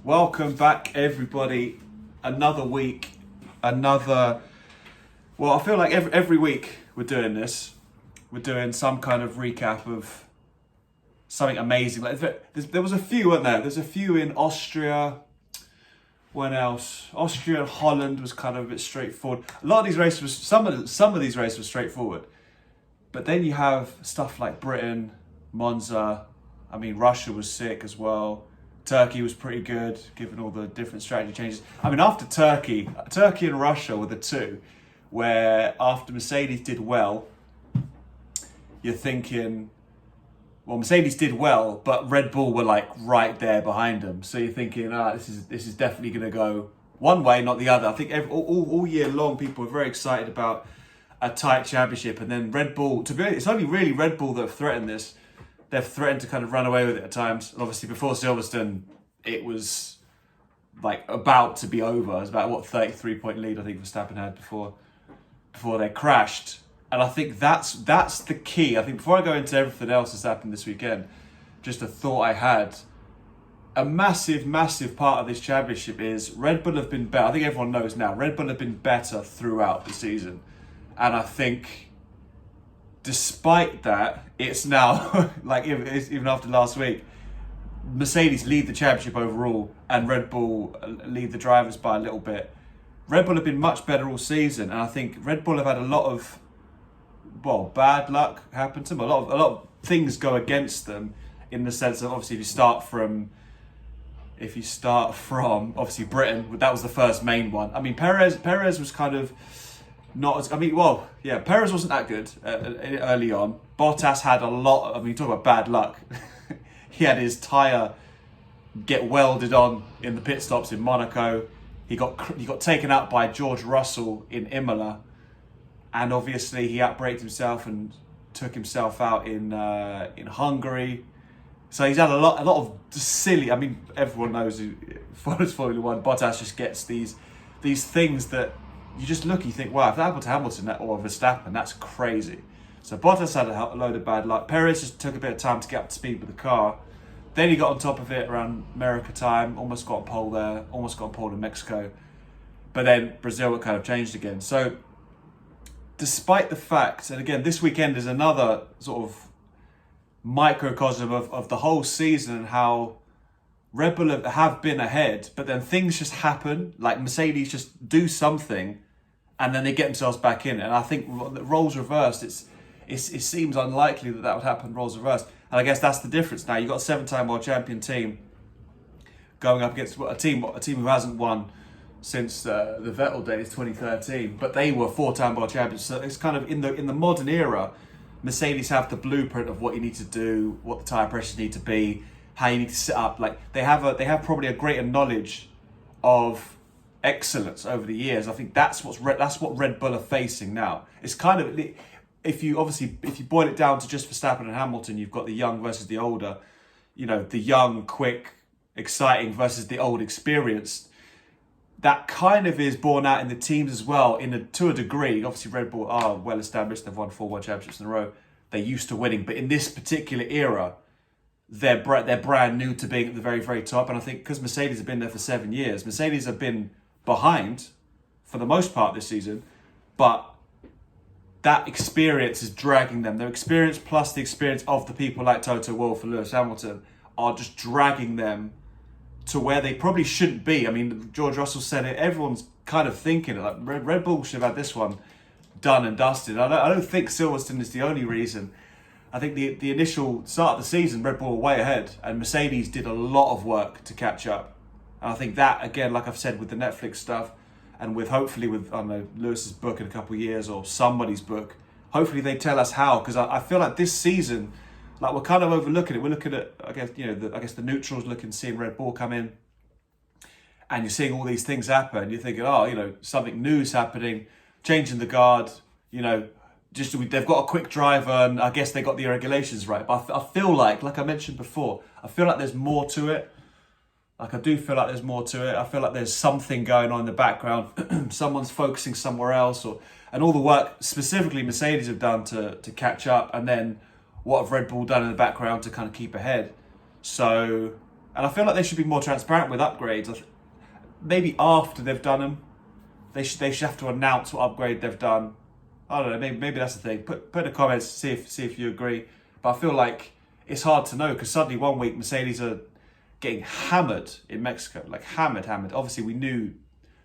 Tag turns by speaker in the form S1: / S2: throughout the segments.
S1: Welcome back, everybody. Another week, I feel like every week we're doing this. We're doing some kind of recap of something amazing. Like there was a few, weren't there? There's a few in Austria. When else? Austria and Holland was kind of a bit straightforward. A lot of these races some of these races were straightforward. But then you have stuff like Britain, Monza. I mean, Russia was sick as well. Turkey was pretty good, given all the different strategy changes. I mean, after Turkey and Russia were the two, where after Mercedes did well, you're thinking, well, Mercedes did well, but Red Bull were like right there behind them. So you're thinking, this is definitely going to go one way, not the other. I think all year long, people were very excited about a tight championship, and then Red Bull. To be honest, it's only really Red Bull that have threatened this. They've threatened to kind of run away with it at times. And obviously before Silverstone, it was like about to be over. It was about 33-point lead I think Verstappen had before they crashed. And I think that's the key. I think before I go into everything else that's happened this weekend, just a thought I had. A massive part of this championship is Red Bull have been better. I think everyone knows now, Red Bull have been better throughout the season. And I think despite that, it's now, like even after last week, Mercedes lead the championship overall and Red Bull lead the drivers by a little bit. Red Bull have been much better all season, and I think Red Bull have had a lot of, bad luck happen to them. A lot of things go against them in the sense of, obviously, if you start from obviously Britain, that was the first main one. I mean, Perez was kind of not as, Perez wasn't that good early on. Bottas had a lot, talk about bad luck. He had his tyre get welded on in the pit stops in Monaco. He got taken out by George Russell in Imola. And obviously he outbraked himself and took himself out in Hungary. So he's had a lot of silly, everyone knows who follows Formula One, Bottas just gets these things that you just look, you think, wow, if that happened to Hamilton or Verstappen, that's crazy. So Bottas had a load of bad luck. Perez just took a bit of time to get up to speed with the car. Then he got on top of it around America time, almost got a pole there, almost got a pole in Mexico. But then Brazil, it kind of changed again. So despite the fact, and again, this weekend is another sort of microcosm of the whole season and how Red Bull have been ahead, but then things just happen, like Mercedes just do something and then they get themselves back in. And I think roles reversed, it seems unlikely that would happen, roles reversed. And I guess that's the difference now. You've got a 7-time world champion team going up against a team who hasn't won since the Vettel days, 2013, but they were 4-time world champions. So it's kind of in the modern era, Mercedes have the blueprint of what you need to do, what the tyre pressures need to be, how you need to set up. Like they have probably a greater knowledge of excellence over the years. I think that's what Red Bull are facing now. It's kind of, if you boil it down to just Verstappen and Hamilton, you've got the young versus the older. The young, quick, exciting versus the old, experienced. That kind of is borne out in the teams as well, to a degree. Obviously, Red Bull are well established. They've won 4 world championships in a row. They're used to winning, but in this particular era, they're brand new to being at the very, very top. And I think because Mercedes have been there for 7 years, Mercedes have been behind for the most part this season, but that experience is dragging them. Their experience plus the experience of the people like Toto Wolff and Lewis Hamilton are just dragging them to where they probably shouldn't be. George Russell said it. Everyone's kind of thinking it. Like Red Bull should have had this one done and dusted. I don't think Silverstone is the only reason. I think the initial start of the season, Red Bull were way ahead, and Mercedes did a lot of work to catch up. And I think that, again, like I've said with the Netflix stuff, and hopefully with Lewis's book in a couple of years or somebody's book, hopefully they tell us how. Because I feel like this season, like we're kind of overlooking it. We're looking at, I guess the neutrals seeing Red Bull come in, and you're seeing all these things happen. You're thinking, something new is happening, changing the guard. They've got a quick driver, and I guess they got the regulations right. But I feel like I mentioned before, I feel like there's more to it. I do feel like there's more to it. I feel like there's something going on in the background. Someone's focusing somewhere else, and all the work specifically Mercedes have done to catch up, and then what have Red Bull done in the background to kind of keep ahead. So And I feel like they should be more transparent with upgrades. Maybe after they've done them, they should have to announce what upgrade they've done. I don't know, maybe that's the thing. Put in the comments, see if you agree. But I feel like it's hard to know, because suddenly one week Mercedes are getting hammered in Mexico, like hammered. Obviously we knew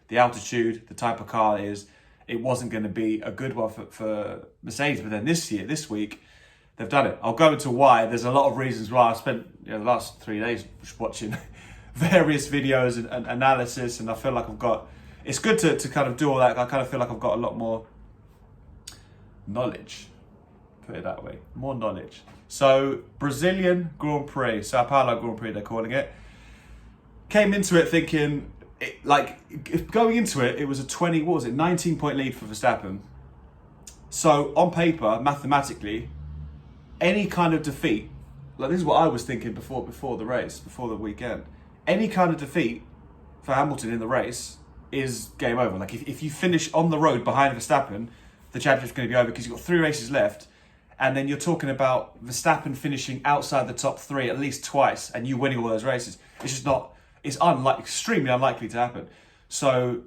S1: the altitude, the type of car it wasn't going to be a good one for Mercedes. But then this week, they've done it. I'll go into why. There's a lot of reasons why. I spent the last 3 days watching various videos and analysis, and I feel like it's good to kind of do all that. I kind of feel like I've got a lot more knowledge, put it that way, more knowledge. So Brazilian Grand Prix, Sao Paulo Grand Prix they're calling it. Came into it thinking, going into it, it was a 19-point lead for Verstappen. So on paper, mathematically, any kind of defeat, like this is what I was thinking before the race, before the weekend, any kind of defeat for Hamilton in the race is game over. Like if you finish on the road behind Verstappen, the championship's going to be over, because you've got 3 races left, and then you're talking about Verstappen finishing outside the top 3 at least twice, and you winning all those races. It's just not. It's extremely unlikely to happen. So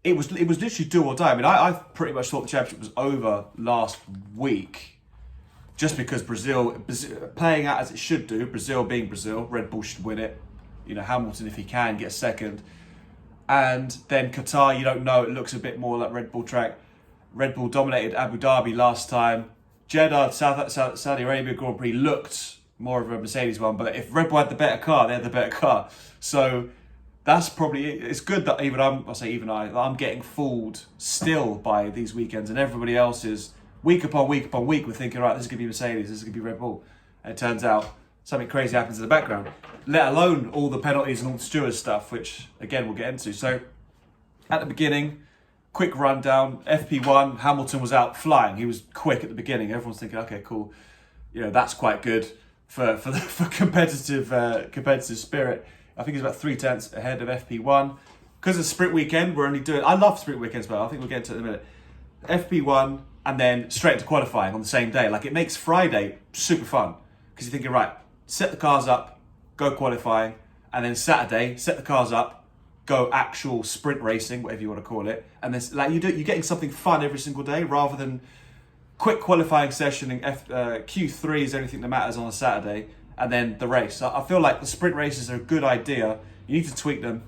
S1: it was literally do or die. I mean, I pretty much thought the championship was over last week, just because Brazil playing out as it should do. Brazil being Brazil, Red Bull should win it. Hamilton, if he can, get second. And then Qatar, you don't know. It looks a bit more like Red Bull track. Red Bull dominated Abu Dhabi last time. Jeddah, Saudi Arabia Grand Prix looked more of a Mercedes one, but if Red Bull had the better car, they had the better car. So that's probably it. It's good that I'm getting fooled still by these weekends, and everybody else is week upon week upon week. We're thinking, right, this is going to be Mercedes, this is going to be Red Bull. And it turns out something crazy happens in the background, let alone all the penalties and all the stewards stuff, which again we'll get into. So at the beginning, quick rundown, FP1, Hamilton was out flying. He was quick at the beginning. Everyone's thinking, okay, cool. That's quite good for competitive spirit. I think he's about 3 tenths ahead of FP1. Because of sprint weekend, I love sprint weekends, but I think we'll get into it in a minute. FP1 and then straight into qualifying on the same day. Like, it makes Friday super fun, because you're thinking, right, set the cars up, go qualifying, and then Saturday, set the cars up, go actual sprint racing, whatever you want to call it. And then you're getting something fun every single day, rather than quick qualifying session in Q3 is anything that matters on a Saturday, and then the race. I feel like the sprint races are a good idea. You need to tweak them.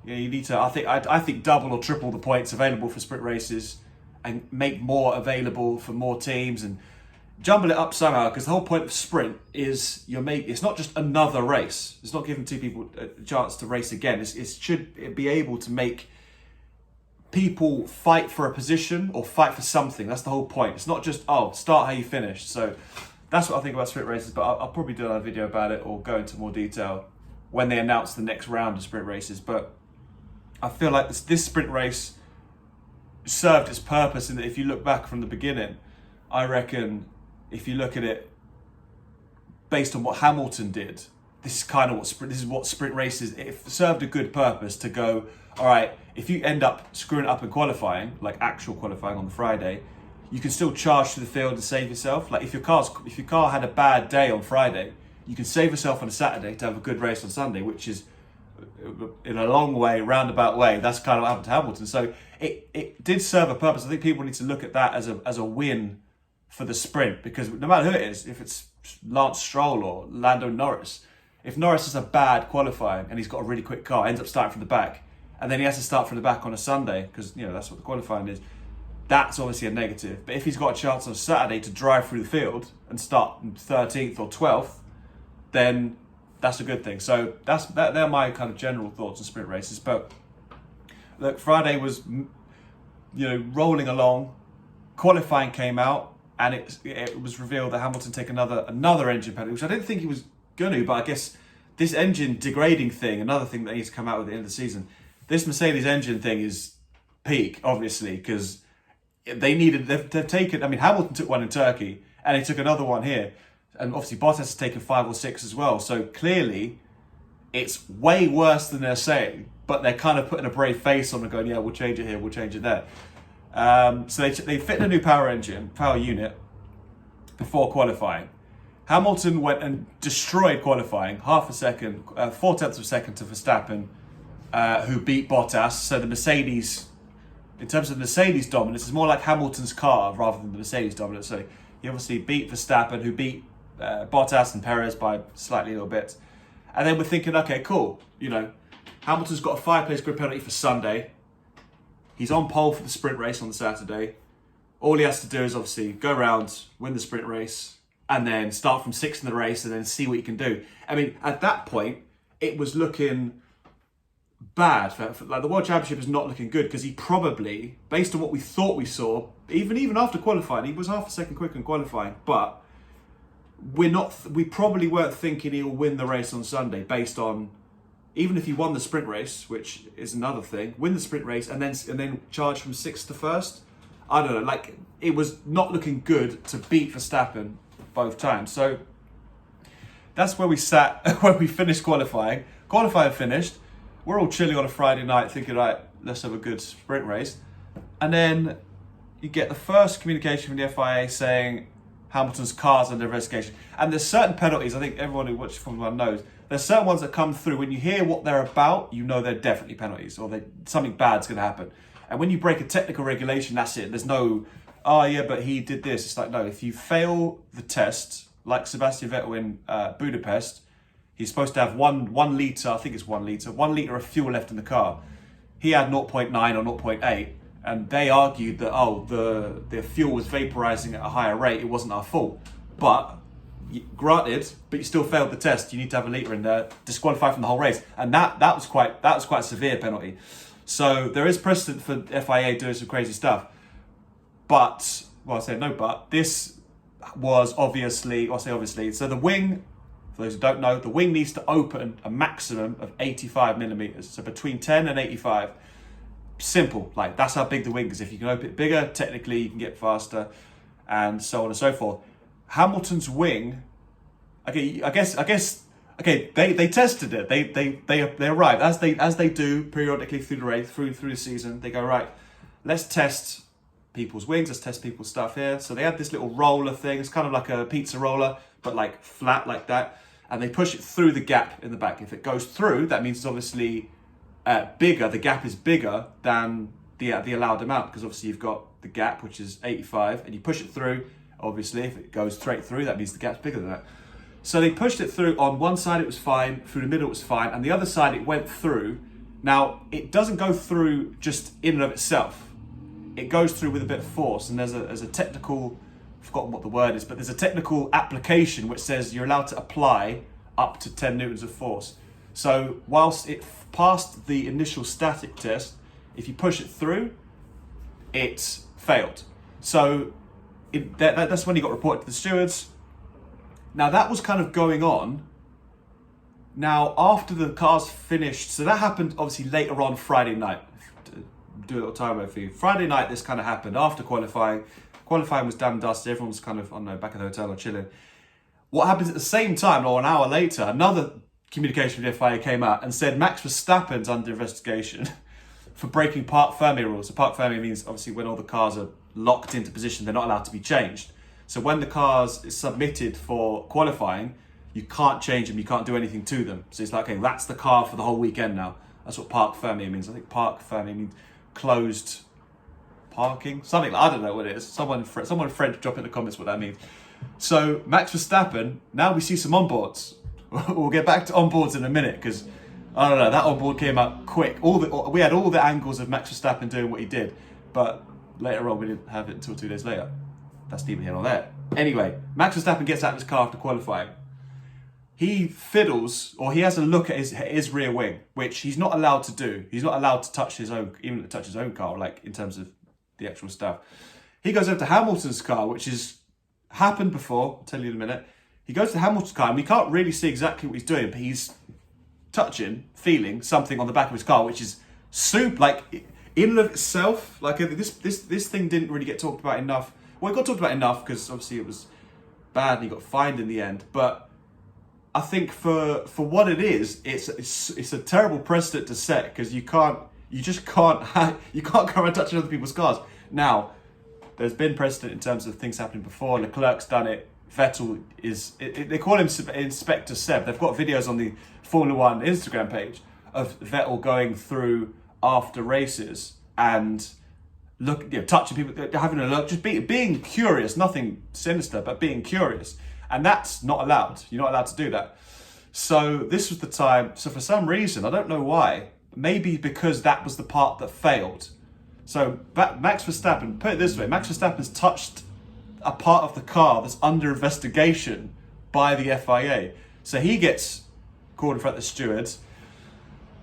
S1: You need to. I think double or triple the points available for sprint races, and make more available for more teams, and jumble it up somehow. Because the whole point of sprint is it's not just another race. It's not giving 2 people a chance to race again. It should be able to make people fight for a position or fight for something. That's the whole point. It's not just, start how you finish. So that's what I think about sprint races, but I'll probably do another video about it or go into more detail when they announce the next round of sprint races. But I feel like this sprint race served its purpose, in that if you look back from the beginning, I reckon if you look at it based on what Hamilton did, this is what sprint races, it served a good purpose to go, all right, if you end up screwing it up in qualifying, like actual qualifying on the Friday, you can still charge to the field and save yourself. Like if your car had a bad day on Friday, you can save yourself on a Saturday to have a good race on Sunday, which is in a long way, roundabout way. That's kind of what happened to Hamilton. So it did serve a purpose. I think people need to look at that as a win for the sprint, because no matter who it is, if it's Lance Stroll or Lando Norris, if Norris has a bad qualifying and he's got a really quick car, ends up starting from the back, and then he has to start from the back on a Sunday, because that's what the qualifying is, that's obviously a negative. But if he's got a chance on Saturday to drive through the field and start 13th or 12th, then that's a good thing. So they're my kind of general thoughts on sprint races. But look, Friday was rolling along. Qualifying came out, and it was revealed that Hamilton take another engine penalty, which I didn't think he was going to, but I guess this engine degrading thing, another thing that needs to come out at the end of the season. This Mercedes engine thing is peak, obviously, because they've taken, Hamilton took one in Turkey, and he took another one here. And obviously Bottas has taken 5 or 6 as well. So clearly, it's way worse than they're saying, but they're kind of putting a brave face on and going, yeah, we'll change it here, we'll change it there. So they fit a new power unit before qualifying. Hamilton went and destroyed qualifying, half a second, 0.4 of a second to Verstappen, who beat Bottas. So the Mercedes, in terms of Mercedes dominance, it's more like Hamilton's car rather than the Mercedes dominance. So he obviously beat Verstappen, who beat Bottas and Perez by slightly little bits. And then we're thinking, okay, cool. You know, Hamilton's got a 5-place grid penalty for Sunday. He's on pole for the sprint race on the Saturday. All he has to do is obviously go around, win the sprint race, and then start from 6th in the race and then see what he can do. I mean, at that point, it was looking bad. Like the World Championship is not looking good because he probably, based on what we thought we saw, even after qualifying, he was half a second quicker in qualifying, but we probably weren't thinking he'll win the race on Sunday based on, even if he won the sprint race, which is another thing, win the sprint race and then charge from 6th to 1st. I don't know, like it was not looking good to beat Verstappen both times. So that's where we sat when we finished qualifying. Qualifying finished. We're all chilling on a Friday night thinking, right, let's have a good sprint race. And then you get the first communication from the FIA saying Hamilton's car's under investigation. And there's certain penalties, I think everyone who watches Formula 1 knows, there's certain ones that come through. When you hear what they're about, you know they're definitely penalties or something bad's going to happen. And when you break a technical regulation, that's it. There's no, oh yeah, but he did this. It's like, no, if you fail the test, like Sebastian Vettel in Budapest, he's supposed to have one litre, I think it's 1 litre, 1 litre of fuel left in the car. He had 0.9 or 0.8, and they argued that, the fuel was vaporising at a higher rate, it wasn't our fault. But, granted, but you still failed the test, you need to have a litre in there, disqualified from the whole race. And that was quite a severe penalty. So there is precedent for FIA doing some crazy stuff. But, well, I say no but, this was obviously, so the wing, for those who don't know, the wing needs to open a maximum of 85 millimeters. So between 10 and 85. Simple, like that's how big the wing is. If you can open it bigger, technically you can get faster and so on and so forth. Hamilton's wing, okay, I guess, okay, they tested it. They arrived as they do periodically through the race, through the season. They go, right, let's test people's wings, let's test people's stuff here. So they had this little roller thing. It's kind of like a pizza roller, but like flat like that. And they push it through the gap in the back. If it goes through, that means it's obviously bigger. The gap is bigger than the allowed amount because obviously you've got the gap, which is 85, and you push it through. Obviously, if it goes straight through, that means the gap's bigger than that. So they pushed it through. On one side it was fine, through the middle it was fine, and the other side it went through. Now, it doesn't go through just in and of itself. It goes through with a bit of force, and there's a technical, I've forgotten what the word is, but there's a technical application which says you're allowed to apply up to 10 newtons of force. So whilst it passed the initial static test, if you push it through, it failed. So that's when he got reported to the stewards. Now that was kind of going on. Now after the cars finished, so that happened obviously later on Friday night. Do a little timer for you. Friday night this kind of happened after qualifying. Qualifying was done and dusted. Everyone was kind of, I don't know, back at the hotel or chilling. What happens at the same time, or an hour later, another communication from the FIA came out and said Max Verstappen's under investigation for breaking parc fermé rules. So parc fermé means obviously when all the cars are locked into position, they're not allowed to be changed. So when the cars is submitted for qualifying, you can't change them, you can't do anything to them. So it's like, okay, that's the car for the whole weekend now. That's what parc fermé means. I think parc fermé means closed parking, something like, I don't know what it is. Someone French, drop in the comments what that means. So Max Verstappen, now we see some onboards. We'll get back to onboards in a minute because I don't know, that onboard came out quick. We had all the angles of Max Verstappen doing what he did, but later on we didn't have it until 2 days later. That's neither here nor there. Anyway, Max Verstappen gets out of his car after qualifying. He fiddles, or he has a look at his rear wing, which he's not allowed to do. He's not allowed to touch his own car, like in terms of the actual stuff. He goes over to Hamilton's car, which has happened before. I'll tell you in a minute. He goes to Hamilton's car, and we can't really see exactly what he's doing, but he's feeling something on the back of his car, which is soup, like in and of itself. Like this thing didn't really get talked about enough. Well, it got talked about enough because obviously it was bad and he got fined in the end. But I think for what it is, it's a terrible precedent to set because you can't go around touching other people's cars. Now, there's been precedent in terms of things happening before. Leclerc's done it Vettel they call him Inspector Seb. They've got videos on the Formula One Instagram page of Vettel going through after races and touching people, having a look, just being curious, nothing sinister, but being curious. And that's not allowed. You're not allowed to do that. So this was the time. So for some reason, I don't know why, maybe because that was the part that failed. So Max Verstappen, put it this way, Max Verstappen's touched a part of the car that's under investigation by the FIA. So he gets called in front of the stewards.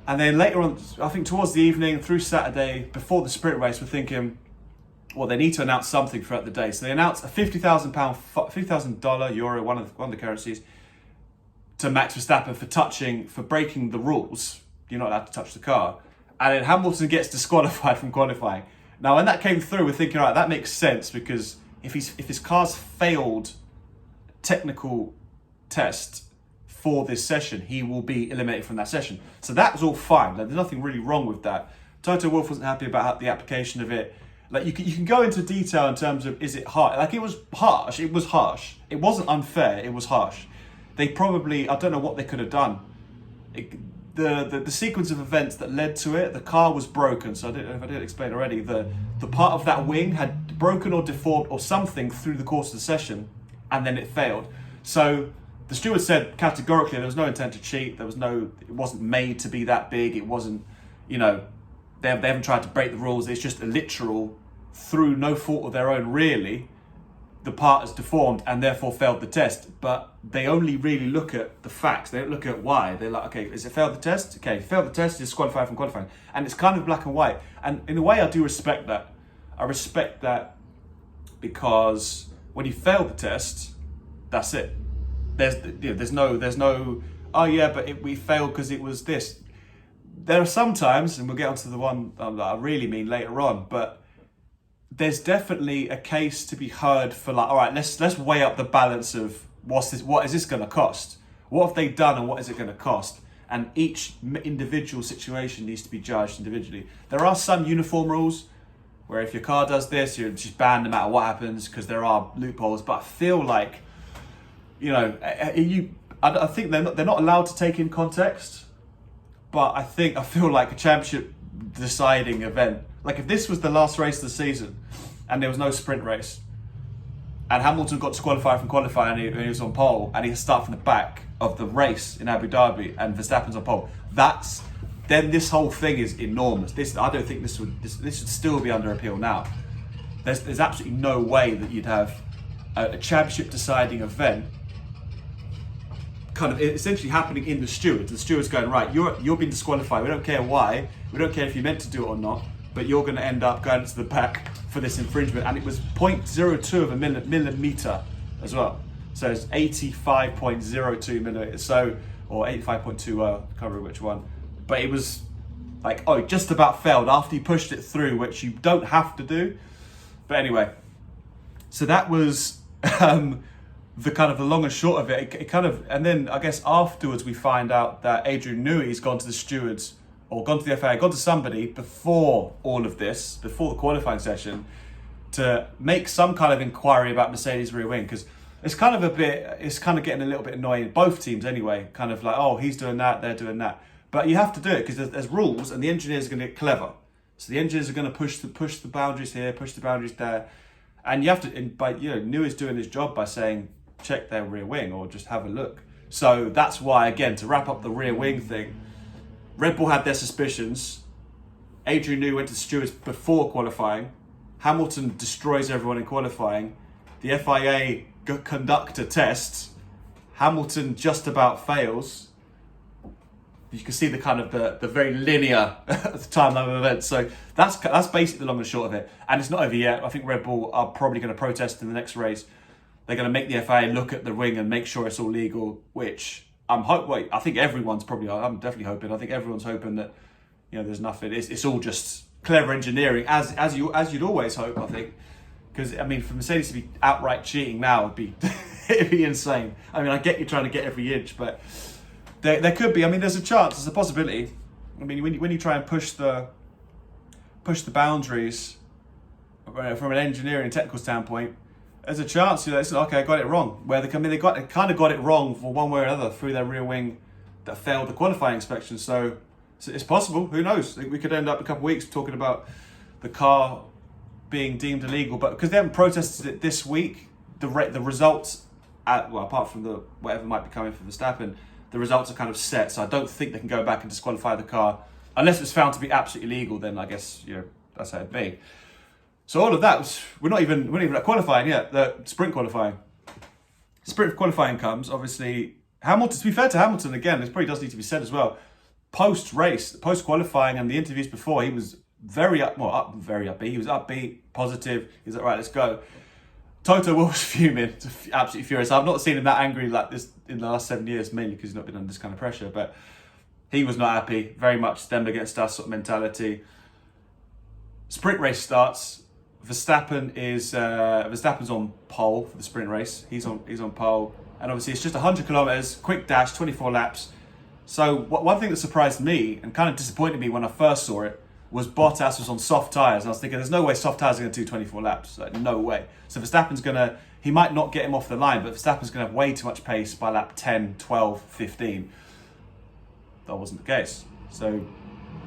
S1: And then later on, I think towards the evening, through Saturday, before the sprint race, we're thinking, well, they need to announce something throughout the day. So they announced a $50,000, euro, one of the currencies, to Max Verstappen for breaking the rules. You're not allowed to touch the car. And then Hamilton gets disqualified from qualifying. Now, when that came through, we're thinking, all right, that makes sense, because if his car's failed technical test for this session, he will be eliminated from that session. So that was all fine. Like, there's nothing really wrong with that. Toto Wolff wasn't happy about the application of it. Like, you can go into detail in terms of, is it hard? Like, it was harsh. It was harsh. It wasn't unfair. It was harsh. They probably, I don't know what they could have done. The sequence of events that led to it, the car was broken. So I don't know if I didn't explain already. The part of that wing had broken or deformed or something through the course of the session, and then it failed. So the steward said categorically there was no intent to cheat. It wasn't made to be that big. It wasn't, they haven't tried to break the rules. It's just a literal, through no fault of their own, really, the part is deformed and therefore failed the test. But they only really look at the facts. They don't look at why. They're like, okay, is it failed the test? Okay, failed the test, is disqualified from qualifying. And it's kind of black and white. And in a way, I do respect that. I respect that because when you fail the test, that's it. There's no, oh yeah, but we failed because it was this. There are some times, and we'll get onto the one that I really mean later on, but there's definitely a case to be heard for, like, all right, let's weigh up the balance of what is this going to cost? What have they done and what is it going to cost? And each individual situation needs to be judged individually. There are some uniform rules where if your car does this, you're just banned no matter what happens, because there are loopholes. But I feel like, I think they're not allowed to take in context. But I feel like a championship deciding event, like if this was the last race of the season and there was no sprint race and Hamilton got disqualified from qualifying and he was on pole and he has to start from the back of the race in Abu Dhabi and Verstappen's on pole, then this whole thing is enormous. I don't think this should still be under appeal now. There's absolutely no way that you'd have a championship deciding event kind of essentially happening in the stewards going, right, you're being disqualified, we don't care why, we don't care if you meant to do it or not, but you're going to end up going to the back for this infringement. And it was 0.02 of a millimeter as well, so it's 85.02 millimeters, so, or 85.20, I can't remember which one, but it was like, oh, it just about failed after you pushed it through, which you don't have to do. But anyway, so that was the kind of the long and short of it. It kind of, and then I guess afterwards we find out that Adrian Newey's gone to the stewards, or gone to the FIA, gone to somebody before all of this, before the qualifying session, to make some kind of inquiry about Mercedes' rear wing, because it's kind of getting a little bit annoying, both teams anyway, kind of like, oh, he's doing that, they're doing that. But you have to do it because there's rules, and the engineers are going to get clever. So the engineers are going to push the boundaries here, push the boundaries there, and you have to. Newey's doing his job by saying, check their rear wing or just have a look. So that's why, again, to wrap up the rear wing thing, Red Bull had their suspicions. Adrian Newey went to the stewards before qualifying. Hamilton destroys everyone in qualifying. The FIA conduct a test. Hamilton just about fails. You can see the kind of the very linear timeline of events. So that's basically the long and short of it. And it's not over yet. I think Red Bull are probably going to protest in the next race. They're going to make the FIA look at the wing and make sure it's all legal, which I think everyone's probably, I'm definitely hoping. I think everyone's hoping that, there's nothing. It's all just clever engineering, as you'd always hope, I think. Because, I mean, for Mercedes to be outright cheating now would be, it'd be insane. I mean, I get you trying to get every inch, but there could be, I mean, there's a chance, there's a possibility. I mean, when you try and push the boundaries from an engineering and technical standpoint, there's a chance, it's okay, I got it wrong. Where they kind of got it wrong for one way or another through their rear wing that failed the qualifying inspection. So it's possible. Who knows? We could end up in a couple of weeks talking about the car being deemed illegal, but because they haven't protested it this week, the results, apart from the whatever might be coming from Verstappen, the results are kind of set. So I don't think they can go back and disqualify the car unless it's found to be absolutely illegal. Then I guess that's how it'd be. So all of that we're not even at qualifying yet. The sprint qualifying. Sprint qualifying comes, obviously. Hamilton, to be fair to Hamilton, again, this probably does need to be said as well. Post-race, post-qualifying and the interviews before, he was very upbeat. He was upbeat, positive. He was like, right, let's go. Toto Wolff was fuming, absolutely furious. I've not seen him that angry like this in the last 7 years, mainly because he's not been under this kind of pressure. But he was not happy. Very much them against us sort of mentality. Sprint race starts. Verstappen's on pole for the sprint race. He's on pole, and obviously it's just 100 kilometers, quick dash, 24 laps. So one thing that surprised me and kind of disappointed me when I first saw it was Bottas was on soft tyres, and I was thinking, there's no way soft tyres are going to do 24 laps. Like, no way. So he might not get him off the line, but Verstappen's going to have way too much pace by lap 10, 12, 15. That wasn't the case. So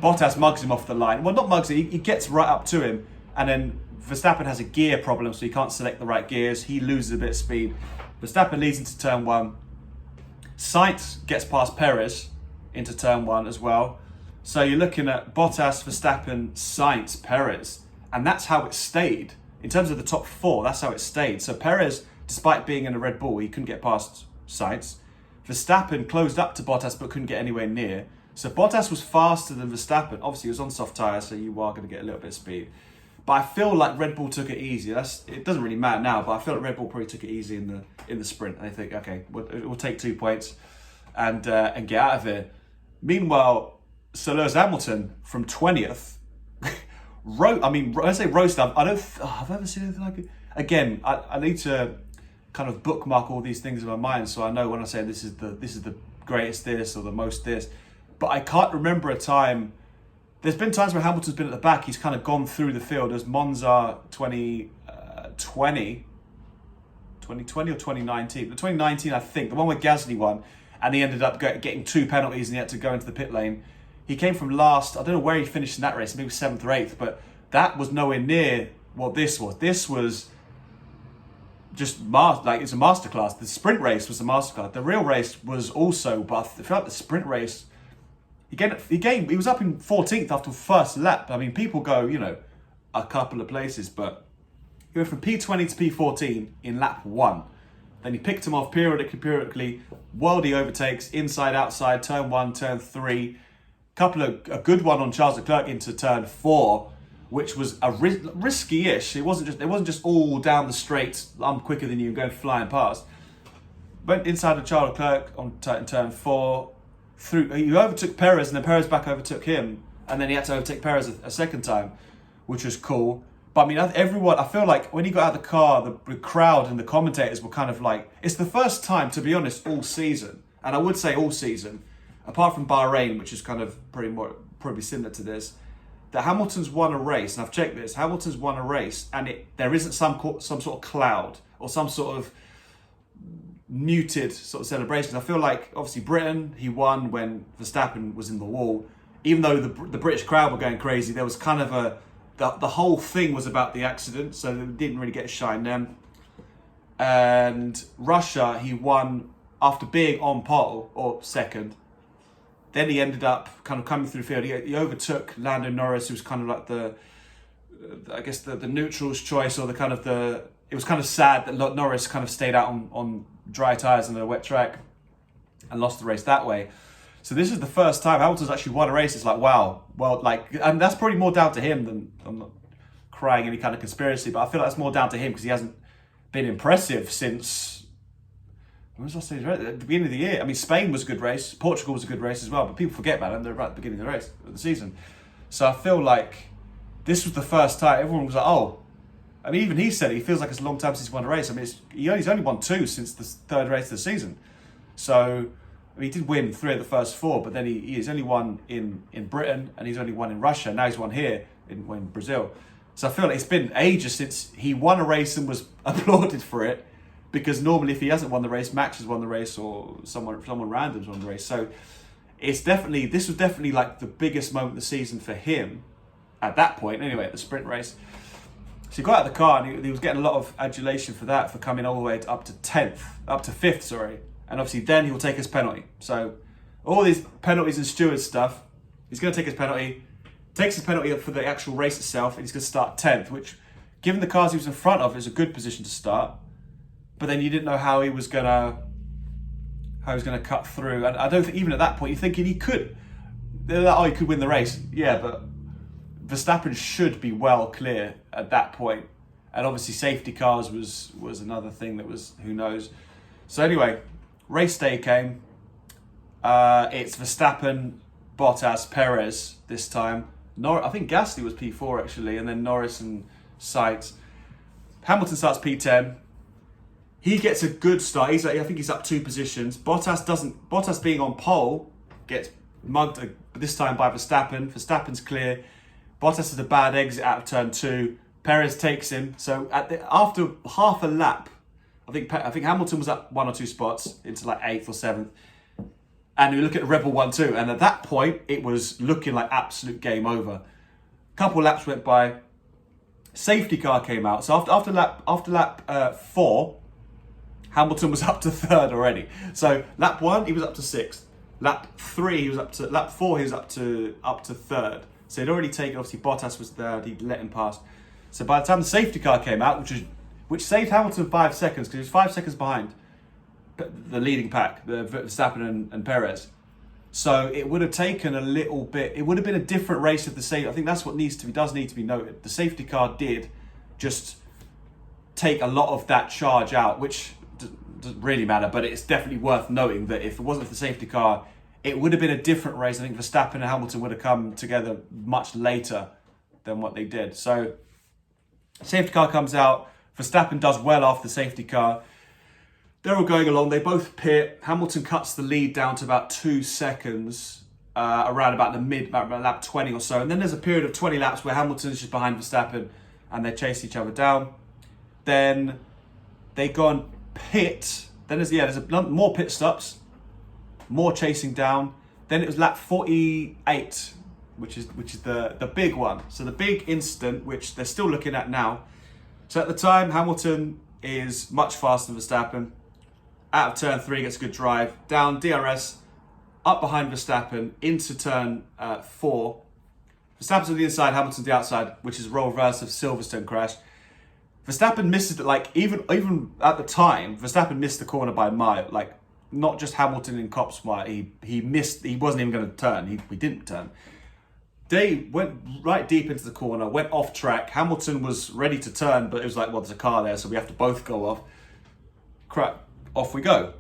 S1: Bottas mugs him off the line. Well, not mugs him, he gets right up to him, and then Verstappen has a gear problem, so he can't select the right gears. He loses a bit of speed. Verstappen leads into turn 1. Sainz gets past Perez into turn 1 as well. So you're looking at Bottas, Verstappen, Sainz, Perez, and that's how it stayed. In terms of the top 4, that's how it stayed. So Perez, despite being in a Red Bull, he couldn't get past Sainz. Verstappen closed up to Bottas but couldn't get anywhere near. So Bottas was faster than Verstappen. Obviously, he was on soft tyres, so you are going to get a little bit of speed. But I feel like Red Bull took it easy. It doesn't really matter now, but I feel like Red Bull probably took it easy in the sprint. And they think, okay, we'll take 2 points and get out of here. Meanwhile, Sir Lewis Hamilton from 20th, when I say roast, I've ever seen anything like it. Again, I need to kind of bookmark all these things in my mind so I know when I say this is the greatest this or the most this. But I can't remember a time. There's been times where Hamilton's been at the back. He's kind of gone through the field. As Monza 2020 or 2019. The 2019, I think, the one where Gasly won, and he ended up getting 2 penalties and he had to go into the pit lane. He came from last. I don't know where he finished in that race. Maybe 7th or 8th, but that was nowhere near what this was. This was just it's a masterclass. The sprint race was a masterclass. The real race was also, but I felt the sprint race. He was up in 14th after the first lap. I mean, people go, a couple of places, but he went from P20 to P14 in lap 1. Then he picked him off periodically. Worldy overtakes, inside, outside, turn 1, turn 3. A good one on Charles Leclerc into turn 4, which was a risky-ish. It wasn't just all down the straight, I'm quicker than you, going flying past. Went inside of Charles Leclerc on turn 4. He overtook Perez, and then Perez back overtook him, and then he had to overtake Perez a second time, which was cool. But I mean, I feel like when he got out of the car, the crowd and the commentators were kind of like, it's the first time, to be honest, all season, and I would say all season, apart from Bahrain, which is kind of probably similar to this, that Hamilton's won a race, and I've checked this, Hamilton's won a race, and there isn't some sort of cloud or some sort of muted sort of celebrations. I feel like obviously Britain, he won when Verstappen was in the wall. Even though the British crowd were going crazy, there was kind of the whole thing was about the accident, so they didn't really get a shine then. And Russia, he won after being on pole or second. Then he ended up kind of coming through the field. He overtook Lando Norris, who was kind of like the neutral's choice, or it was kind of sad that Norris kind of stayed out on dry tyres on a wet track and lost the race that way. So this is the first time Hamilton's actually won a race. It's like, wow. Well, and that's probably more down to him than, I'm not crying any kind of conspiracy, but I feel like that's more down to him because he hasn't been impressive since, when was last at the beginning of the year? I mean, Spain was a good race. Portugal was a good race as well, but people forget about them. They're right at the beginning of the race, of the season. So I feel like this was the first time everyone was like, oh, I mean, even he said he feels like it's a long time since he's won a race. I mean, he's only won 2 since the 3rd race of the season. So I mean, he did win 3 of the first 4, but then he's only won in Britain, and he's only won in Russia. Now he's won here in Brazil. So I feel like it's been ages since he won a race and was applauded for it, because normally if he hasn't won the race, Max has won the race or someone random's won the race. So this was definitely like the biggest moment of the season for him at that point, anyway, at the sprint race. So he got out of the car and he was getting a lot of adulation for that, for coming all the way up to 5th, sorry. And obviously then he will take his penalty. So all these penalties and steward stuff, he's going to take his penalty, takes his penalty up for the actual race itself, and he's going to start 10th, which, given the cars he was in front of, is a good position to start. But then you didn't know how he was going to cut through. And I don't think, even at that point, you're thinking he could. They're like, oh, he could win the race. Yeah, but Verstappen should be well clear at that point. And obviously safety cars was another thing that was, who knows. So anyway, race day came. It's Verstappen, Bottas, Perez this time. I think Gasly was P4 actually, and then Norris and Sainz. Hamilton starts P10. He gets a good start. I think he's up 2 positions. Bottas being on pole gets mugged this time by Verstappen. Verstappen's clear. Bottas has a bad exit out of turn 2. Perez takes him. So after half a lap, I think Hamilton was up 1 or 2 spots into like 8th or 7th. And we look at Rebel 1-2, and at that point, it was looking like absolute game over. Couple laps went by. Safety car came out. So after lap 4, Hamilton was up to 3rd already. So lap 1, he was up to 6th. Lap 3, he was up to. Lap 4, he was up to 3rd. So he'd already taken. Obviously, Bottas was there. He'd let him pass. So by the time the safety car came out, which saved Hamilton 5 seconds, because he was 5 seconds behind the leading pack, the Verstappen and Perez. So it would have taken a little bit. It would have been a different race if the safety. I think that's what does need to be noted. The safety car did just take a lot of that charge out, which doesn't really matter. But it's definitely worth noting that if it wasn't for the safety car, it would have been a different race. I think Verstappen and Hamilton would have come together much later than what they did. So safety car comes out. Verstappen does well off the safety car. They're all going along. They both pit. Hamilton cuts the lead down to about 2 seconds, around about about lap 20 or so. And then there's a period of 20 laps where Hamilton's just behind Verstappen and they chase each other down. Then they go and pit. Then there's more pit stops, more chasing down. Then it was lap 48, which is the big one. So the big incident, which they're still looking at now. So at the time, Hamilton is much faster than Verstappen. Out of turn 3, gets a good drive. Down DRS, up behind Verstappen, into turn 4. Verstappen's on the inside, Hamilton's the outside, which is a role reverse of Silverstone crash. Verstappen misses it, like, even at the time, Verstappen missed the corner by a mile. Like, not just Hamilton in Copsmire, he missed, he wasn't even going to turn, he didn't turn. They went right deep into the corner, went off track. Hamilton was ready to turn, but it was like, well, there's a car there, so we have to both go off. Crap, off we go.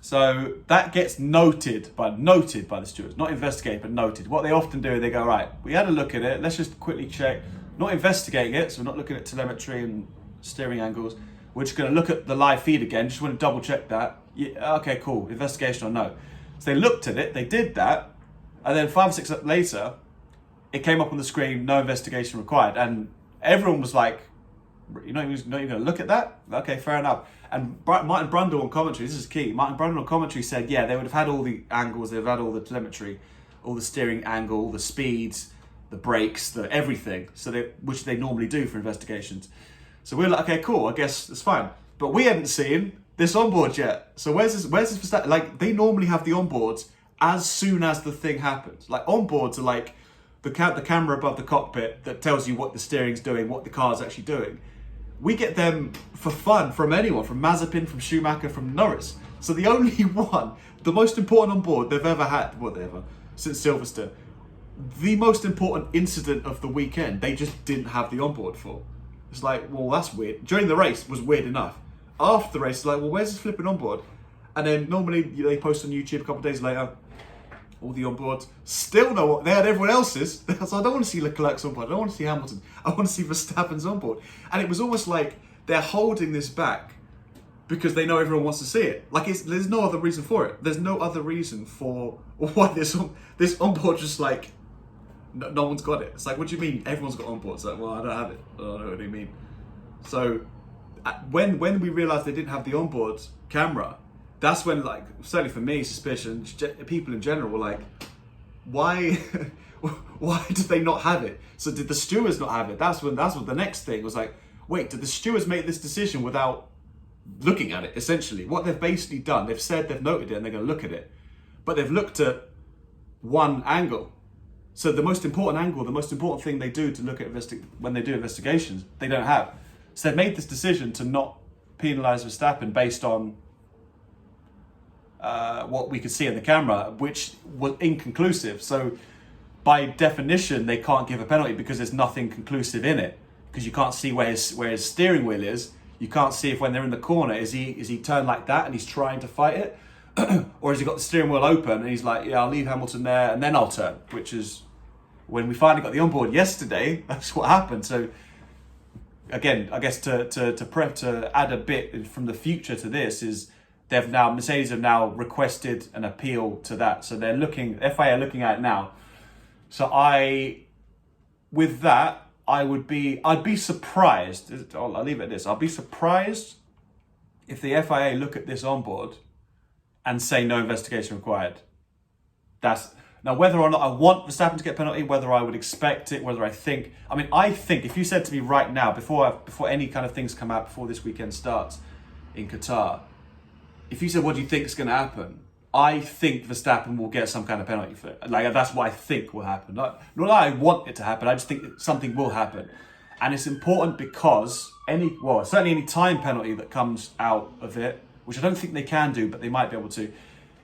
S1: So that gets noted by the stewards, not investigated, but noted. What they often do, they go, right, we had a look at it, let's just quickly check. Not investigating it, so we're not looking at telemetry and steering angles. We're just going to look at the live feed again, just want to double check that. Yeah, okay, cool, investigation or no. So they looked at it, they did that, and then 5 or 6 later, it came up on the screen, no investigation required. And everyone was like, you're not even going to look at that? Okay, fair enough. And Martin Brundle on commentary, this is key, Martin Brundle on commentary said, yeah, they would have had all the angles, they've had all the telemetry, all the steering angle, the speeds, the brakes, the everything, which they normally do for investigations. So we're like, okay, cool, I guess it's fine. But we hadn't seen this onboard yet. So where's this, like, they normally have the onboards as soon as the thing happens. Like, onboards are like the camera above the cockpit that tells you what the steering's doing, what the car's actually doing. We get them for fun from anyone, from Mazepin, from Schumacher, from Norris. So the only one, the most important onboard they've ever had, since Silverstone, the most important incident of the weekend, they just didn't have the onboard for. It's like, well, that's weird. During the race was weird enough. After the race, it's like, well, where's this flipping onboard? And then normally they post on YouTube a couple of days later, all the onboards, still know what they had everyone else's. So I don't want to see Leclerc's onboard, I don't want to see Hamilton, I want to see Verstappen's onboard. And it was almost like they're holding this back because they know everyone wants to see it. Like, there's no other reason for it. There's no other reason for why this onboard just like no one's got it. It's like, what do you mean everyone's got onboard? It's like, well, I don't have it. I don't know what you mean. So when we realised they didn't have the onboard camera, that's when, like, certainly for me, suspicion, people in general were like, why why did they not have it? So did the stewards not have it? That's what the next thing was like, wait, did the stewards make this decision without looking at it? Essentially, what they've basically done, they've said they've noted it and they're going to look at it, but they've looked at one angle. So the most important angle, the most important thing they do to look at when they do investigations, they don't have. So they've made this decision to not penalise Verstappen based on what we could see in the camera, which was inconclusive. So by definition, they can't give a penalty because there's nothing conclusive in it, because you can't see where his steering wheel is. You can't see if when they're in the corner, is he turned like that and he's trying to fight it, or has he got the steering wheel open and he's like, yeah, I'll leave Hamilton there and then I'll turn, which is when we finally got the onboard yesterday. That's what happened. So again, I guess to add a bit from the future to this is Mercedes have now requested an appeal to that. So FIA are looking at it now. So I'd be surprised. I'll leave it at this. I'll be surprised if the FIA look at this onboard and say no investigation required. Now, whether or not I want Verstappen to get a penalty, whether I would expect it, whether I think if you said to me right now, before any kind of things come out, before this weekend starts in Qatar, if you said, what do you think is going to happen? I think Verstappen will get some kind of penalty for it. Like, that's what I think will happen. Not that I want it to happen, I just think something will happen. And it's important because certainly any time penalty that comes out of it, which I don't think they can do, but they might be able to.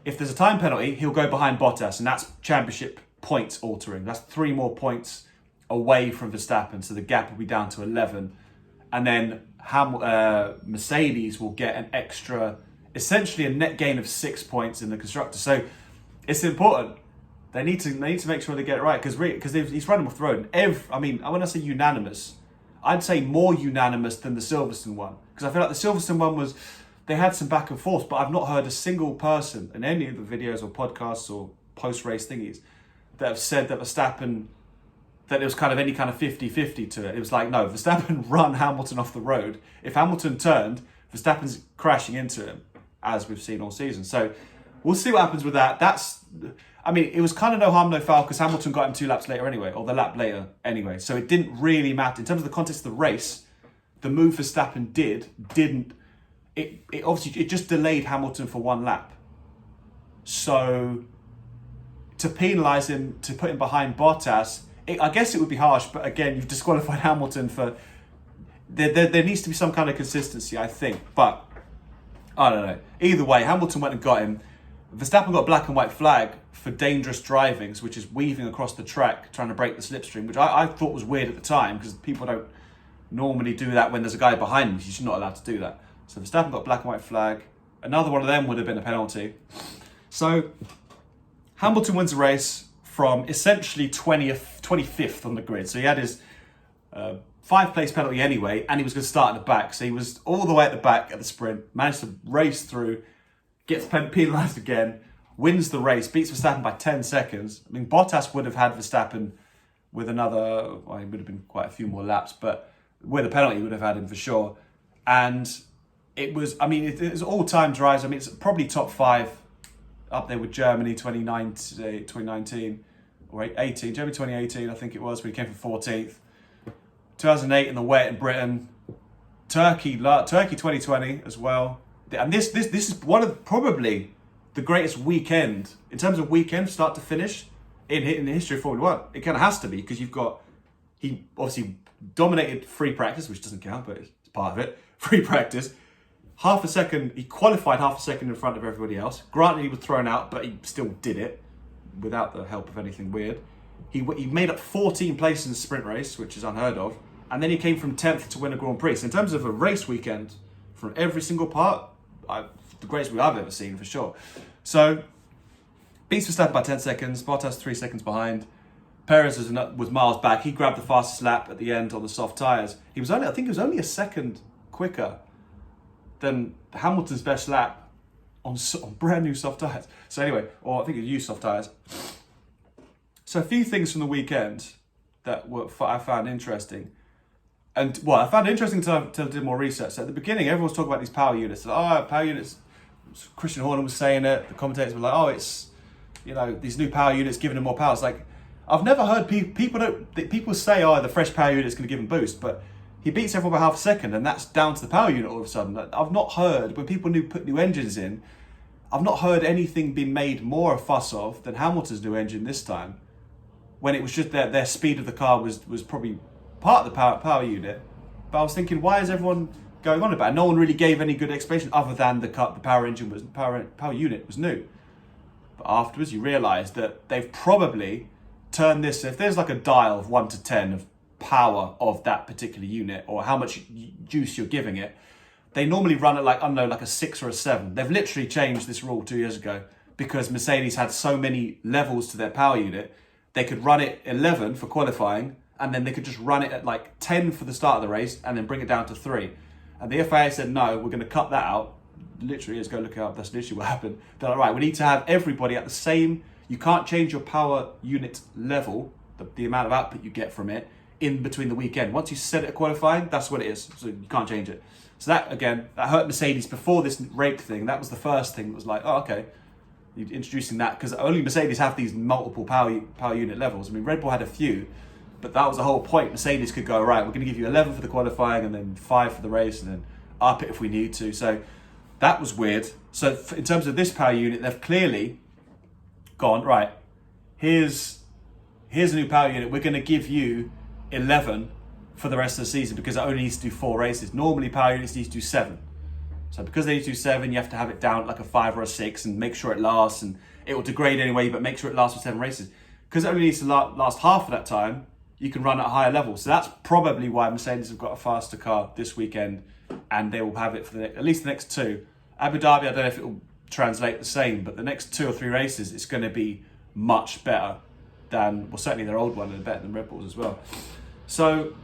S1: If there's a time penalty, he'll go behind Bottas, and that's championship points altering. That's 3 more points away from Verstappen, so the gap will be down to 11. And then Mercedes will get an extra, essentially a net gain of 6 points in the constructor. So it's important. They need to make sure they get it right, because he's running off the road. When I say unanimous, I'd say more unanimous than the Silverstone one, because I feel like the Silverstone one they had some back and forth, but I've not heard a single person in any of the videos or podcasts or post-race thingies that have said that Verstappen, that it was kind of any kind of 50-50 to it. It was like, no, Verstappen run Hamilton off the road. If Hamilton turned, Verstappen's crashing into him, as we've seen all season. So we'll see what happens with that. It was kind of no harm, no foul, because Hamilton got him 2 laps later anyway, or the lap later anyway. So it didn't really matter. In terms of the context of the race, the move Verstappen didn't. It obviously just delayed Hamilton for 1 lap. So to penalise him, to put him behind Bottas, I guess it would be harsh, but again, you've disqualified Hamilton for. There needs to be some kind of consistency, I think. But I don't know. Either way, Hamilton went and got him. Verstappen got a black and white flag for dangerous driving, which is weaving across the track, trying to break the slipstream, which I thought was weird at the time, because people don't normally do that when there's a guy behind them. You're just not allowed to do that. So Verstappen got a black and white flag. Another one of them would have been a penalty. So Hamilton wins the race from essentially 25th on the grid. So he had his 5th-place penalty anyway, and he was going to start at the back. So he was all the way at the back at the sprint, managed to race through, gets penalised again, wins the race, beats Verstappen by 10 seconds. Bottas would have had Verstappen with another, he would have been quite a few more laps, but with a penalty, he would have had him for sure. And it was all-time drives. It's probably top 5, up there with Germany 2019 or 18. Germany 2018, I think it was, when he came from 14th. 2008 in the wet in Britain. Turkey 2020 as well. And this is one of probably the greatest weekend, in terms of weekend, start to finish, in the history of Formula 1. It kind of has to be, because he obviously dominated free practice, which doesn't count, but it's part of it. Free practice. He qualified half a second in front of everybody else. Granted, he was thrown out, but he still did it without the help of anything weird. He made up 14 places in the sprint race, which is unheard of. And then he came from 10th to win a Grand Prix. So in terms of a race weekend, from every single part, the greatest I've ever seen, for sure. So, beats Verstappen by 10 seconds. Bottas 3 seconds behind. Perez was miles back. He grabbed the fastest lap at the end on the soft tyres. I think he was only a second quicker than Hamilton's best lap on brand new soft tyres. So anyway, or I think he used soft tyres. So a few things from the weekend that I found interesting. And well, I found it interesting until I did more research. So at the beginning, everyone was talking about these power units. Oh, power units. Christian Horner was saying it. The commentators were like, "Oh, it's these new power units giving them more power." It's like I've never heard people say, "Oh, the fresh power unit is going to give him boost," but he beats everyone by half a second, and that's down to the power unit all of a sudden. I've not heard when people put new engines in. I've not heard anything being made more a fuss of than Hamilton's new engine this time, when it was just their speed of the car was probably part of the power unit. But I was thinking, why is everyone going on about it? No one really gave any good explanation other than the power unit was new. But afterwards, you realise that they've probably turned this. If there's like a dial of 1 to 10 of power of that particular unit, or how much juice you're giving it, they normally run it like a 6 or a 7. They've literally changed this rule 2 years ago because Mercedes had so many levels to their power unit. They could run it 11 for qualifying, and then they could just run it at like 10 for the start of the race and then bring it down to 3. And the FIA said, no, we're going to cut that out. Literally, let's go look it up. That's literally what happened. They're like, right, we need to have everybody at the same. You can't change your power unit level, the amount of output you get from it, in between the weekend. Once you set it at qualifying, that's what it is. So you can't change it. So that, again, that hurt Mercedes before this rake thing. That was the first thing that was like, oh, okay. You're introducing that because only Mercedes have these multiple power unit levels. I mean, Red Bull had a few, but that was the whole point. Mercedes could go, right, we're going to give you 11 for the qualifying and then 5 for the race and then up it if we need to. So that was weird. So in terms of this power unit, they've clearly gone, right, here's a new power unit. We're going to give you 11 for the rest of the season because it only needs to do 4 races. Normally power units need to do 7. So because they need to do 7, you have to have it down like a 5 or a 6 and make sure it lasts, and it will degrade anyway, but make sure it lasts for 7 races. Because it only needs to last half of that time, you can run at a higher level. So that's probably why Mercedes have got a faster car this weekend, and they will have it for at least the next 2. Abu Dhabi, I don't know if it will translate the same, but the next 2 or 3 races, it's going to be much better than, well, certainly their old one, and better than Red Bull's as well. So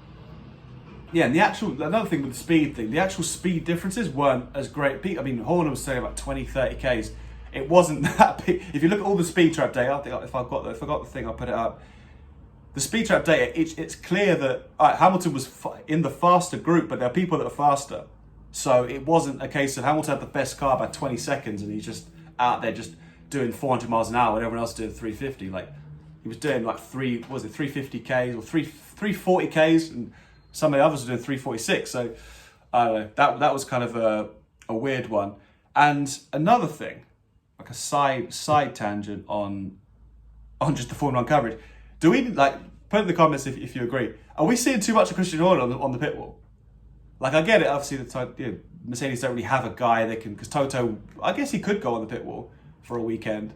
S1: yeah, and another thing with the speed thing, the actual speed differences weren't as great. I mean, Horner was saying about 20, 30 Ks. It wasn't that big. If you look at all the speed trap data, I think if I got the thing, I'll put it up. The speed trap data, it's clear that Hamilton was in the faster group, but there are people that are faster. So it wasn't a case of Hamilton had the best car by 20 seconds and he's just out there just doing 400 miles an hour and everyone else doing 350. Like he was doing like 350 Ks or 340 Ks, and some of the others were doing 346. So I don't know, that was kind of a weird one. And another thing, like a side tangent on just the Formula 1 coverage. Do we, like, put in the comments if you agree, are we seeing too much of Christian Horner on the pit wall? Like, I get it, obviously, Mercedes don't really have a guy that can, because Toto, I guess he could go on the pit wall for a weekend,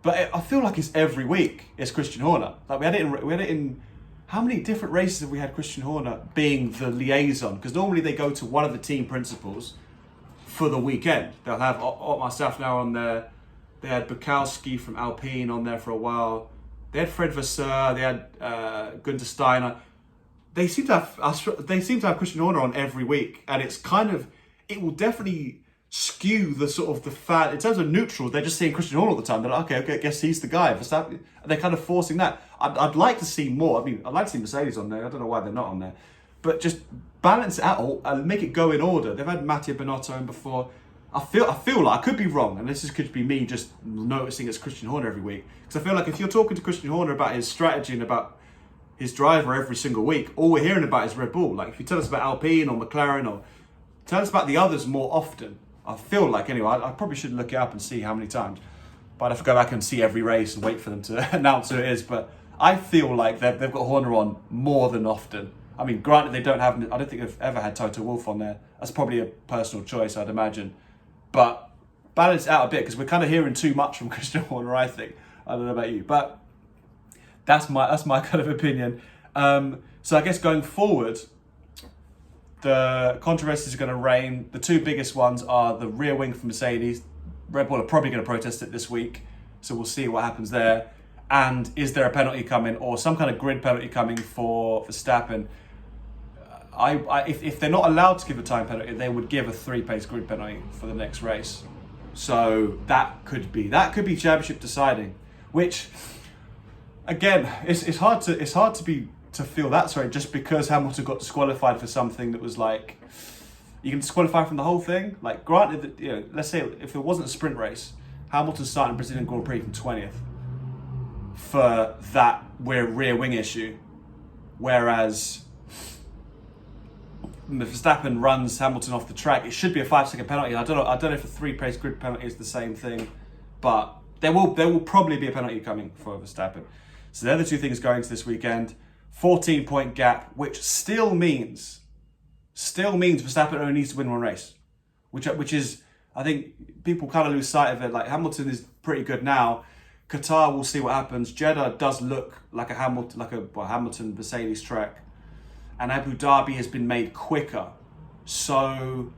S1: but I feel like it's every week it's Christian Horner. Like, we had it in how many different races have we had Christian Horner being the liaison? Because normally they go to one of the team principals for the weekend. They'll have Otmar Safnauer on there. They had Bukowski from Alpine on there for a while. They had Fred Vasseur. They had Gunther Steiner. They seem to have Christian Horner on every week, and it's kind of, it will definitely skew the sort of the fan in terms of neutral. They're just seeing Christian Horner all the time. They're like, okay, I guess he's the guy. They're kind of forcing that. I'd like to see more. I mean, I'd like to see Mercedes on there. I don't know why they're not on there, but just balance it out and make it go in order. They've had Mattia Binotto in before. I feel like I could be wrong, and this could be me just noticing it's Christian Horner every week. Because I feel like if you're talking to Christian Horner about his strategy and about his driver every single week, all we're hearing about is Red Bull. Like if you tell us about Alpine or McLaren, or tell us about the others more often. I feel like, anyway, I probably should look it up and see how many times. But I have to go back and see every race and wait for them to announce who it is. But I feel like they've got Horner on more than often. I mean, granted, I don't think they've ever had Toto Wolff on there. That's probably a personal choice, I'd imagine. But balance it out a bit, because we're kind of hearing too much from Christian Horner, I think. I don't know about you, but that's my kind of opinion. So I guess going forward, the controversies are going to reign. The 2 biggest ones are the rear wing for Mercedes. Red Bull are probably going to protest it this week, so we'll see what happens there. And is there a penalty coming, or some kind of grid penalty coming for Verstappen? If they're not allowed to give a time penalty, they would give a 3-pace grid penalty for the next race. So that could be championship deciding, which again, it's hard to feel that sorry just because Hamilton got disqualified for something that was like, you can disqualify from the whole thing. Like, granted that, you know, let's say if it wasn't a sprint race, Hamilton's starting Brazilian Grand Prix from 20th for that rear wing issue, whereas if Verstappen runs Hamilton off the track, it should be a 5-second penalty. I don't know if a 3-place grid penalty is the same thing, but there will probably be a penalty coming for Verstappen. So they're the two things going to this weekend. 14-point gap, which still means Verstappen only needs to win one race, which is, I think people kind of lose sight of it. Like, Hamilton is pretty good now. Qatar, we'll see what happens. Jeddah does look like a Hamilton Mercedes track, and Abu Dhabi has been made quicker. So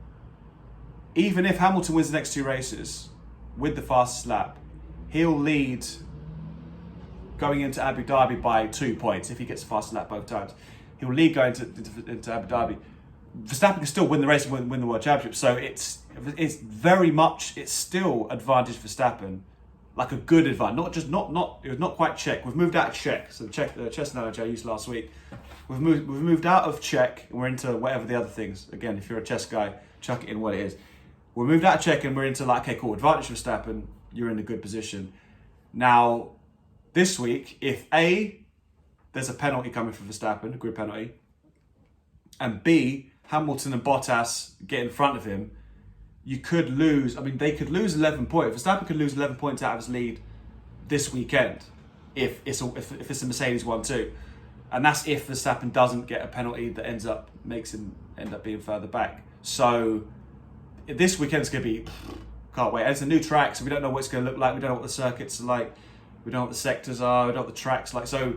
S1: even if Hamilton wins the next two races with the fastest lap, he'll lead going into Abu Dhabi by 2 points if he gets the fastest lap both times. He'll lead going into Abu Dhabi. Verstappen can still win the race and win the World Championship. So it's still advantage Verstappen, like a good advantage, not quite Czech. We've moved out of Czech, so the chess analogy I used last week. We've moved out of Czech and we're into whatever the other things. Again, if you're a chess guy, chuck it in what it is. We moved out of Czech and we're into like, okay, cool, advantage Verstappen. You're in a good position. Now, this week, if A, there's a penalty coming for Verstappen, a grid penalty, and B, Hamilton and Bottas get in front of him, you could lose. I mean, they could lose 11 points. Verstappen could lose 11 points out of his lead this weekend if it's a Mercedes 1-2. And that's if Verstappen doesn't get a penalty that makes him end up being further back. So this weekend's going to be, can't wait. And it's a new track, so we don't know what it's going to look like. We don't know what the circuits are like. We don't know what the sectors are. We don't know what the track's like. So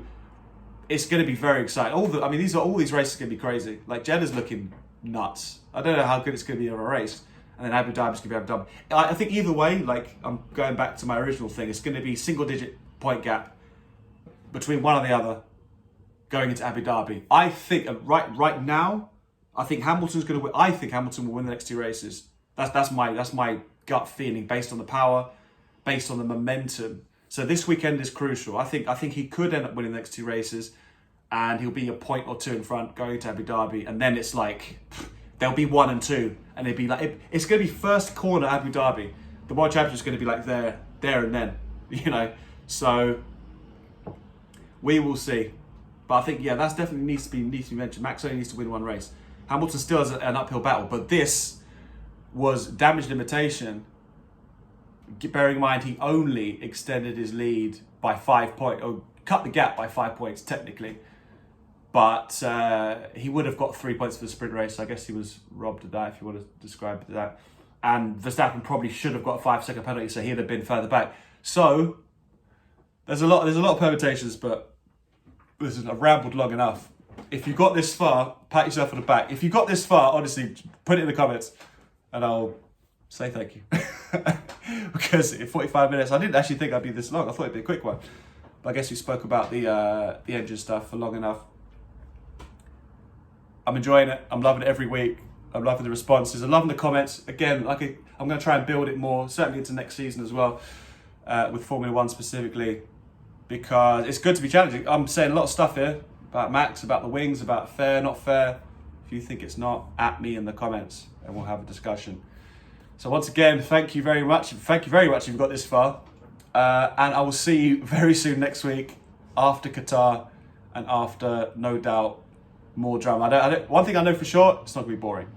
S1: it's going to be very exciting. All these races are going to be crazy. Like, Jeddah's looking nuts. I don't know how good it's going to be on a race. And then Abu Dhabi's going to be Abu Dhabi. I think either way, like, I'm going back to my original thing, it's going to be single-digit point gap between one and the other going into Abu Dhabi. I think right now, I think Hamilton's going to win. I think Hamilton will win the next two races. That's my gut feeling based on the power, based on the momentum. So this weekend is crucial. I think he could end up winning the next two races, and he'll be a point or two in front going to Abu Dhabi, and then it's like there'll be 1 and 2, and it'd be like it's going to be first corner Abu Dhabi. The World Championship is going to be like there and then, you know. So we will see. But I think, yeah, that's definitely needs to be mentioned. Max only needs to win one race. Hamilton still has an uphill battle, but this was damage limitation. Bearing in mind he only extended his lead by 5 points, or cut the gap by 5 points technically. But he would have got 3 points for the sprint race. So I guess he was robbed of that, if you want to describe that. And Verstappen probably should have got a 5-second penalty, so he'd have been further back. So there's a lot of permutations, but listen, I've rambled long enough. If you got this far, pat yourself on the back. If you got this far, honestly, put it in the comments and I'll say thank you. Because in 45 minutes, I didn't actually think I'd be this long. I thought it'd be a quick one. But I guess we spoke about the engine stuff for long enough. I'm enjoying it. I'm loving it every week. I'm loving the responses. I'm loving the comments. Again, I'm going to try and build it more, certainly into next season as well, with Formula One specifically, because it's good to be challenging. I'm saying a lot of stuff here about Max, about the wings, about fair, not fair. If you think it's not, at me in the comments and we'll have a discussion. So once again, thank you very much. Thank you very much if you've got this far. And I will see you very soon next week after Qatar and after, no doubt, more drama. One thing I know for sure, it's not going to be boring.